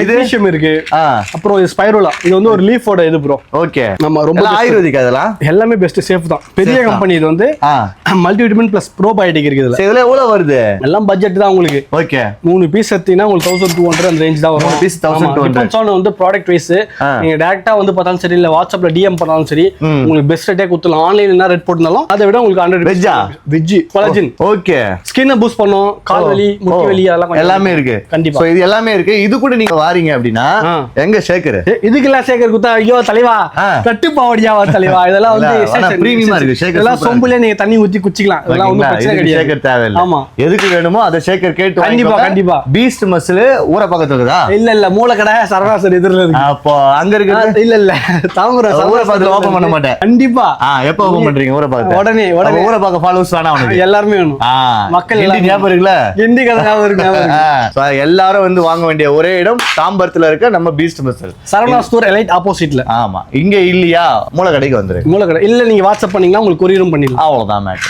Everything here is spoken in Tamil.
மெக்னீசியம் இருக்கு. அப்புறம் இது ஸ்பைரோலா, இது வந்து ஒரு லீஃபோட இது ப்ரோ. ஓகே, நம்ம ரொம்ப ஆயுர்வேதிக் அதெல்லாம் எல்லாமே பெஸ்ட், சேஃப் தான். பெரிய கம்பெனி இது வந்து மல்டிவிட்டமின் பிளஸ் ப்ரோபயோட்டிக் இருக்கு இதுல. இதுல எவ்வளவு வருது? எல்லாம் பட்ஜெட் தான் உங்களுக்கு. ஓகே, 3 பீஸ் எடுத்தீங்கன்னா உங்களுக்கு 1200 அந்த ரேஞ்ச் தான் வரும். 3 பீஸ் 1200. டிபெண்ட்ஸ் ஆன் வந்து ப்ராடக்ட் வைஸ். நீங்க டைரக்டா வந்து பார்த்தாலும் சரி, இல்ல வாட்ஸ்அப்ல டிஎம் பண்ணாலும் சரி, உங்களுக்கு பெஸ்ட் ரேட்டே கொடுத்துலாம். ஆன்லைன்ல என்ன ரேட் போட்டுனாலும் அதை விட உங்களுக்கு 100 veg collagen. Okay, skin boost பண்ணும், கால் வலி, முட்டி வலி அதெல்லாம் எல்லாமே இருக்கு. கண்டிப்பா சோ இது எல்லாமே இருக்கு. இது கூட நீங்க வாரீங்க அப்படின்னா எங்க ஷேக்கர்? இதுக்கெல்லாம் ஷேக்கர் குத்தா ஐயோ தலைவா கட்டு பாவடியா தலைவா, இதெல்லாம் வந்து பிரீமியமா இருக்கு. ஷேக்கர் இதெல்லாம் சொம்புல நீங்க தண்ணி ஊத்தி குச்சிக்கலாம். இதெல்லாம் ஒண்ணும் பிரச்சனை கிடையாது. ஷேக்கர் தேவையில்லை. ஆமா, எதுக்கு வேணுமோ அதை ஷேக்கர் கேட்டு கண்டிப்பா கண்டிப்பா. பீஸ்ட் மஸ்ல ஊர பக்கத்துல இருக்குதா? இல்ல மூலக்கடை சரவாசர் எதிரில இருக்கு. அப்போ அங்க இருக்கு. இல்ல தாமரை ஊர பக்கத்துல ஓபன் பண்ண மாட்டேன். கண்டிப்பா. எப்ப ஓபன் பண்றீங்க ஊர பக்கத்துல? உடனே ஊர பக்க ஃபாலோவர்ஸ் வேணா உனக்கு? எல்லாரும் வேணும். மக்கள் எல்லாம் ஞாபகம் இருக்குல? ஹிந்தி கதை ஞாபகம் இருக்கு. எல்லாரும் வந்து வாங்க வேண்டிய ஒரே இடம் தாம்பரத்துல இருக்க நம்ம Beast muscle Saravana store elite ஆப்போசிட்ல. ஆமா, இங்க இல்லையா மூல கடைக்கு வந்துரு. மூல கடை இல்ல, நீங்க வாட்ஸ்அப் பண்ணீங்கன்னா உங்களுக்கு கொரியரும் பண்ணிடலாம். அவ்வளவுதான் மேட்ச்.